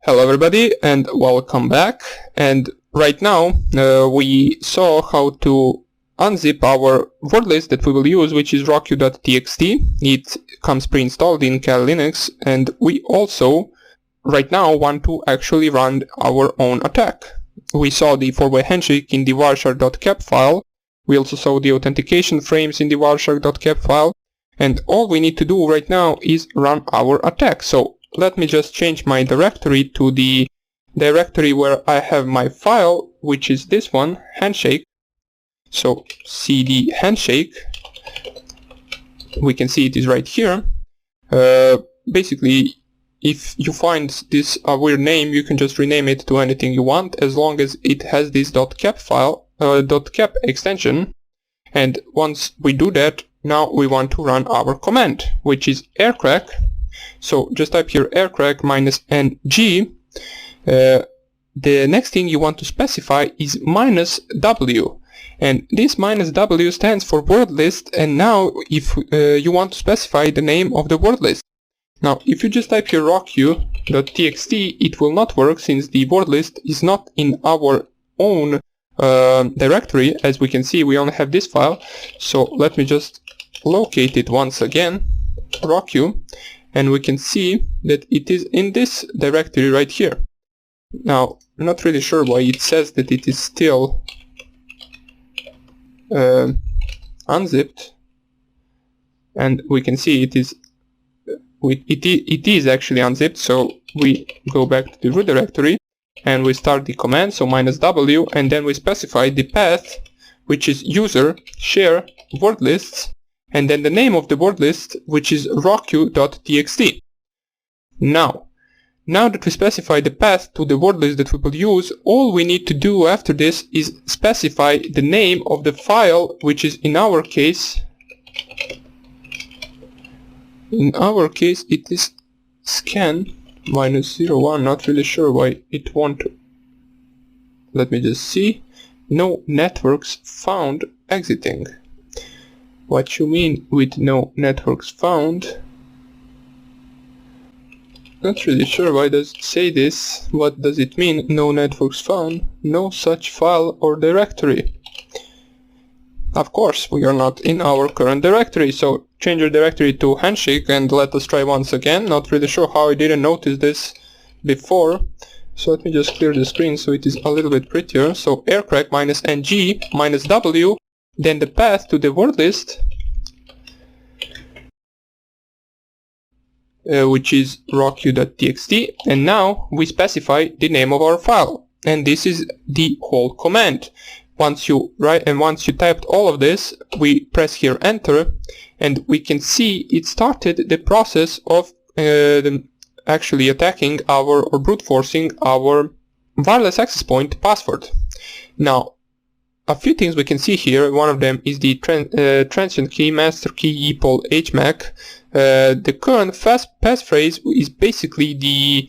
Hello everybody and welcome back. And right now we saw how to unzip our word list that we will use, which is rockyou.txt. It comes pre-installed in Kali Linux, and we also right now want to actually run our own attack. We saw the 4-way handshake in the warshare.cap file. We also saw the authentication frames in the warshare.cap file, and all we need to do right now is run our attack. So let me just change my directory to the directory where I have my file, which is this one, handshake. So cd handshake, we can see it is right here. Basically, if you find this a weird name, you can just rename it to anything you want, as long as it has this .cap file, .cap extension. And once we do that, now we want to run our command, which is aircrack. So just type here aircrack -ng. The next thing you want to specify is -w, and this -w stands for word list. And now if you want to specify the name of the word list, now if you just type here rockyou.txt, it will not work, since the word list is not in our own directory. As we can see, we only have this file. So let me just locate it once again, rockyou, and we can see that it is in this directory right here. Now, I'm not really sure why it says that it is still unzipped, and we can see it is actually unzipped. So we go back to the root directory and we start the command, so -w, and then we specify the path, which is user share word lists, and then the name of the word list, which is rockyou.txt. Now that we specify the path to the word list that we will use, all we need to do after this is specify the name of the file, which is in our case it is scan -01. Not really sure why it won't. Let me just see. No networks found exiting. What you mean with no networks found? Not really sure why does it say this. What does it mean, no networks found? No such file or directory. Of course, we are not in our current directory, so change your directory to handshake and let us try once again. Not really sure how I didn't notice this before. So let me just clear the screen so it is a little bit prettier. So aircrack -ng -w, then the path to the word list, which is rockyou.txt, and now we specify the name of our file, and this is the whole command. Once you typed all of this, we press here enter, and we can see it started the process of actually attacking or brute forcing our wireless access point password. Now, a few things we can see here. One of them is the transient key, master key, equal HMAC. The current passphrase is basically the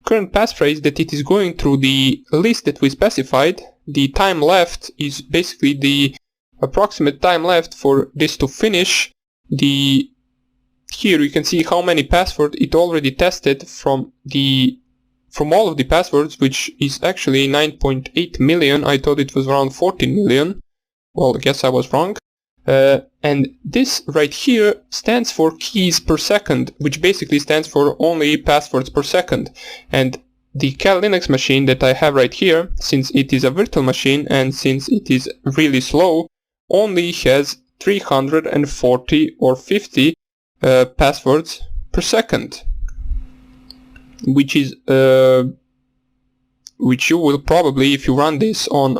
current passphrase that it is going through the list that we specified. The time left is basically the approximate time left for this to finish. Here you can see how many passwords it already tested from all of the passwords, which is actually 9.8 million. I thought it was around 14 million. Well, I guess I was wrong. And this right here stands for keys per second, which basically stands for only passwords per second. And the Kali Linux machine that I have right here, since it is a virtual machine and since it is really slow, only has 340 or 50 passwords per second. Which you will probably, if you run this on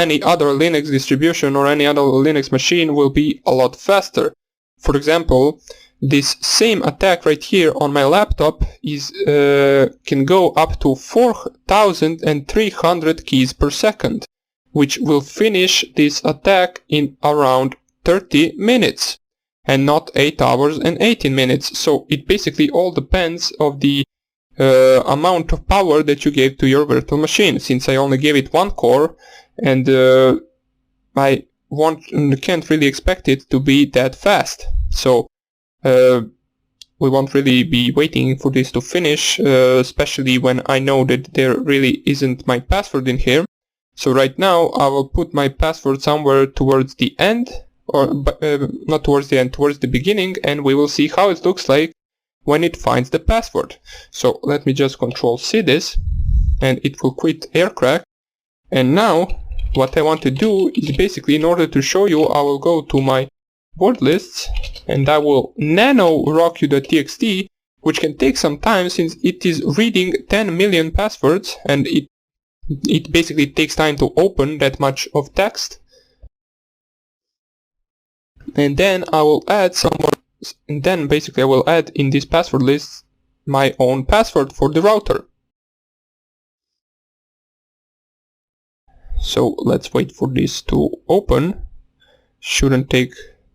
any other Linux distribution or any other Linux machine, will be a lot faster. For example, this same attack right here on my laptop can go up to 4,300 keys per second, which will finish this attack in around 30 minutes and not 8 hours and 18 minutes. So it basically all depends of the amount of power that you gave to your virtual machine. Since I only gave it one core, and I can't really expect it to be that fast. So we won't really be waiting for this to finish, especially when I know that there really isn't my password in here. So right now I will put my password somewhere towards the end, or not towards the end, towards the beginning, and we will see how it looks like when it finds the password. So let me just Control-C this, and it will quit Aircrack. And now what I want to do is basically, in order to show you, I will go to my word lists and I will nano rockyou.txt, which can take some time since it is reading 10 million passwords, and it basically takes time to open that much of text. And then I will add and then basically I will add in this password list my own password for the router. So let's wait for this to open. Shouldn't take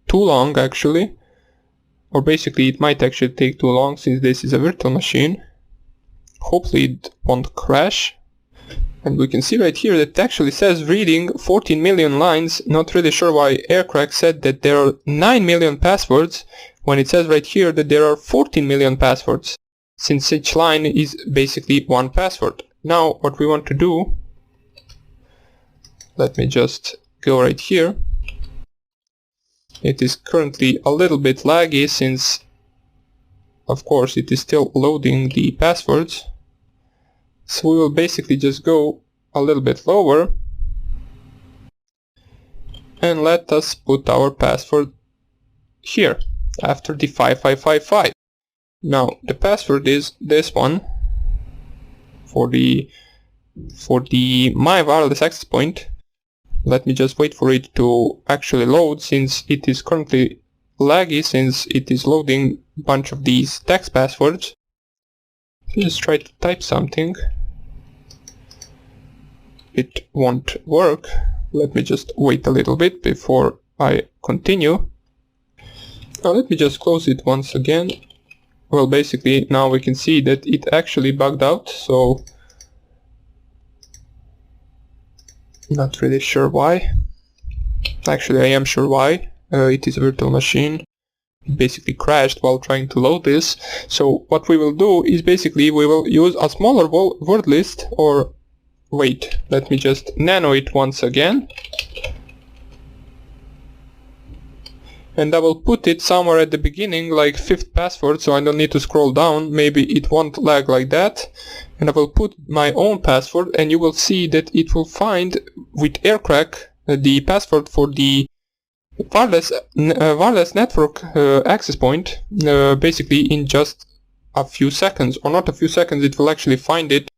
too long actually, or basically it might actually take too long since this is a virtual machine. Hopefully it won't crash. And we can see right here that it actually says reading 14 million lines. Not really sure why Aircrack said that there are 9 million passwords when it says right here that there are 14 million passwords, since each line is basically one password. Now what we want to do, let me just go right here. It is currently a little bit laggy since, of course, it is still loading the passwords. So we will basically just go a little bit lower and let us put our password here after the 5555. Now the password is this one for the my wireless access point. Let me just wait for it to actually load, since it is currently laggy since it is loading a bunch of these text passwords. Let's try to type something. It won't work. Let me just wait a little bit before I continue. Now let me just close it once again. Well, basically now we can see that it actually bugged out, so not really sure why. Actually I am sure why. It is a virtual machine. It basically crashed while trying to load this. So what we will do is basically we will use a smaller word list, or wait, let me just nano it once again. And I will put it somewhere at the beginning, like 5th password, so I don't need to scroll down. Maybe it won't lag like that. And I will put my own password, and you will see that it will find with Aircrack the password for the wireless network access point, basically in just a few seconds, or not a few seconds, it will actually find it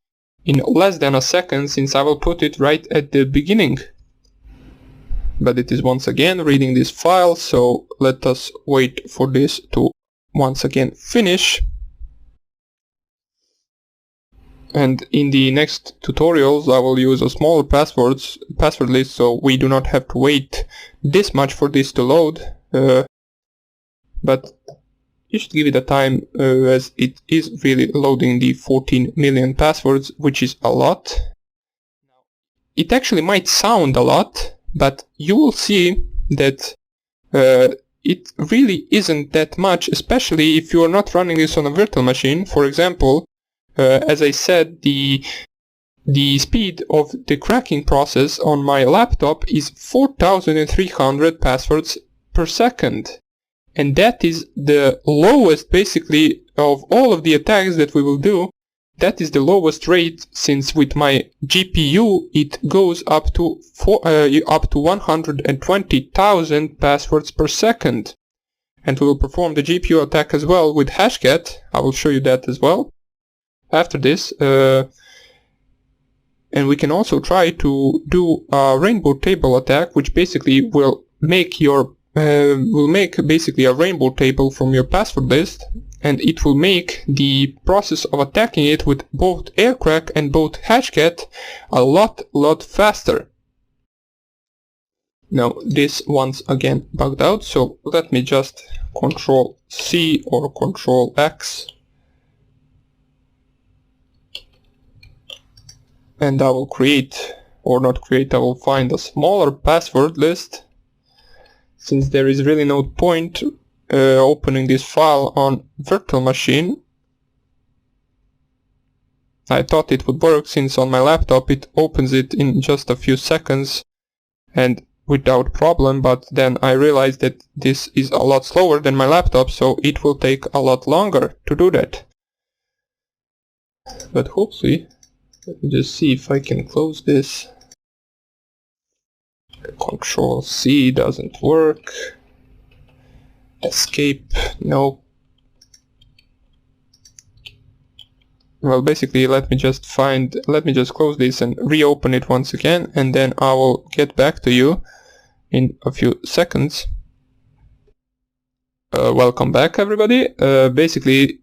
in less than a second, since I will put it right at the beginning. But it is once again reading this file, so let us wait for this to once again finish. And in the next tutorials I will use a smaller password list, so we do not have to wait this much for this to load. But you should give it a time, as it is really loading the 14 million passwords, which is a lot. It actually might sound a lot, but you will see that it really isn't that much, especially if you are not running this on a virtual machine. For example, as I said, the speed of the cracking process on my laptop is 4,300 passwords per second. And that is the lowest, basically, of all of the attacks that we will do. That is the lowest rate, since with my GPU it goes up to 120,000 passwords per second. And we will perform the GPU attack as well with Hashcat. I will show you that as well after this. And we can also try to do a rainbow table attack, which basically will make basically a rainbow table from your password list, and it will make the process of attacking it with both Aircrack and both Hashcat a lot faster. Now this once again bugged out, so let me just Control-C or Control-X, and I will create, or not create, I will find a smaller password list, since there is really no point opening this file on virtual machine. I thought it would work since on my laptop it opens it in just a few seconds and without problem, but then I realized that this is a lot slower than my laptop, so it will take a lot longer to do that. But hopefully, let me just see if I can close this. Control C doesn't work. Escape, no. Well, basically, let me just close this and reopen it once again, and then I will get back to you in a few seconds. Welcome back, everybody. Basically,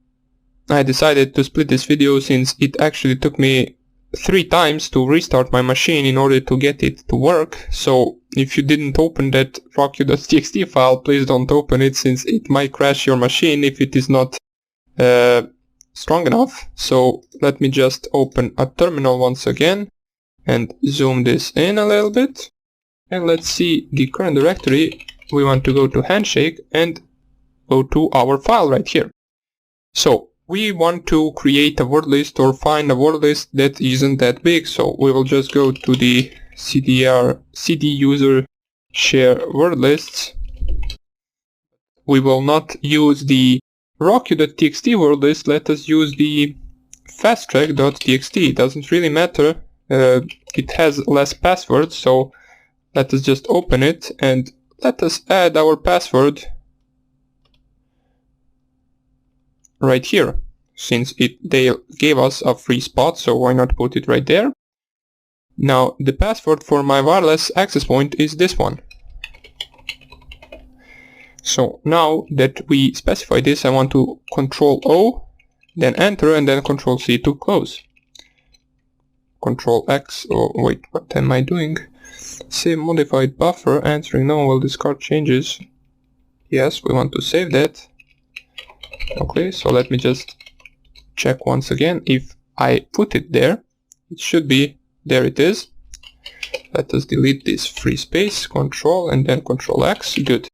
I decided to split this video since it actually took me 3 times to restart my machine in order to get it to work. So if you didn't open that rock.txt file, please don't open it since it might crash your machine if it is not strong enough. So let me just open a terminal once again and zoom this in a little bit, and let's see the current directory. We want to go to handshake and go to our file right here. So we want to create a word list or find a word list that isn't that big, so we will just go to the cd user share word lists. We will not use the rock.txt word list, let us use the fasttrack.txt. It doesn't really matter, it has less passwords, so let us just open it and let us add our password right here, since they gave us a free spot, so why not put it right there. Now the password for my wireless access point is this one. So now that we specify this, I want to Control O, then enter, and then Control C to close. Control X, oh wait, what am I doing? Save modified buffer, answering no, will discard changes. Yes, we want to save that. Okay, so let me just check once again. If I put it there, it should be, there it is. Let us delete this free space, Control and then Control X, good.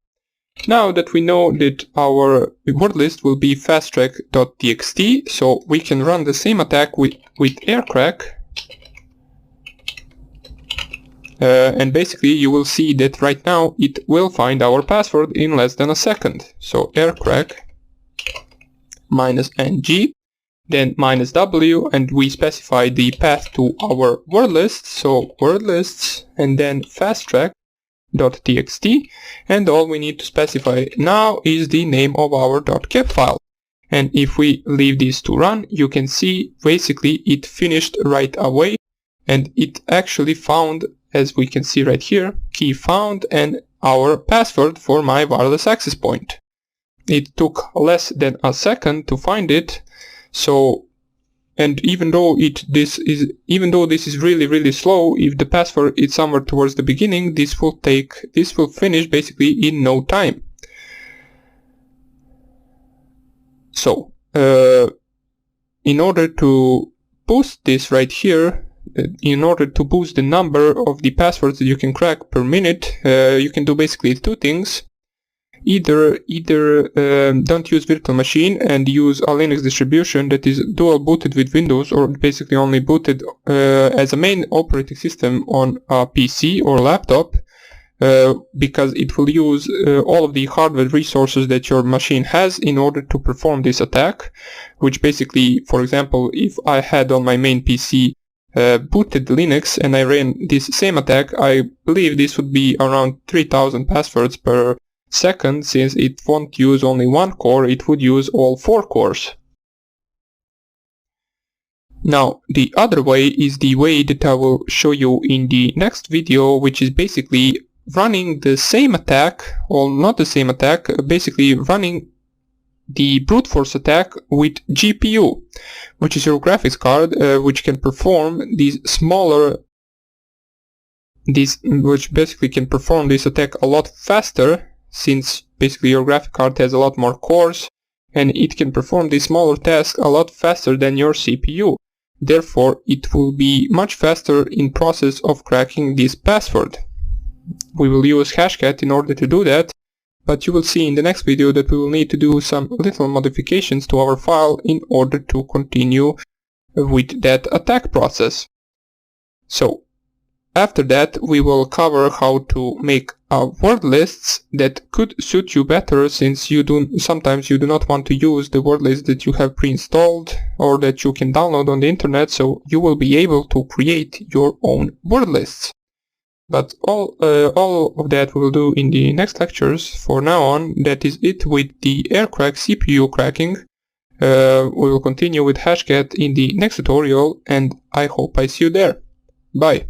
Now that we know that our word list will be fasttrack.txt, so we can run the same attack with Aircrack. And basically you will see that right now it will find our password in less than a second. So Aircrack -ng, then -w, and we specify the path to our word list, so word lists and then fasttrack.txt, and all we need to specify now is the name of our .cap file. And if we leave this to run, you can see basically it finished right away, and it actually found, as we can see right here, key found and our password for my wireless access point. It took less than a second to find it, so, and even though this is really slow, if the password is somewhere towards the beginning, this will finish basically in no time. So in order to boost this right here, in order to boost the number of the passwords that you can crack per minute, you can do basically 2 things. Either don't use virtual machine and use a Linux distribution that is dual booted with Windows, or basically only booted as a main operating system on a PC or laptop, because it will use all of the hardware resources that your machine has in order to perform this attack, which basically, for example, if I had on my main PC booted Linux and I ran this same attack, I believe this would be around 3000 passwords per second, since it won't use only 1 core, it would use all 4 cores. Now the other way is the way that I will show you in the next video, which is basically running the same attack, or not the same attack, basically running the brute force attack with GPU, which is your graphics card, which can perform which basically can perform this attack a lot faster, since basically your graphic card has a lot more cores, and it can perform this smaller task a lot faster than your CPU. Therefore, it will be much faster in process of cracking this password. We will use Hashcat in order to do that, but you will see in the next video that we will need to do some little modifications to our file in order to continue with that attack process. So after that we will cover how to make word lists that could suit you better, since sometimes you do not want to use the word list that you have pre-installed or that you can download on the internet, so you will be able to create your own word lists. But all of that we will do in the next lectures. For now on, that is it with the Aircrack CPU cracking. We will continue with Hashcat in the next tutorial, and I hope I see you there. Bye!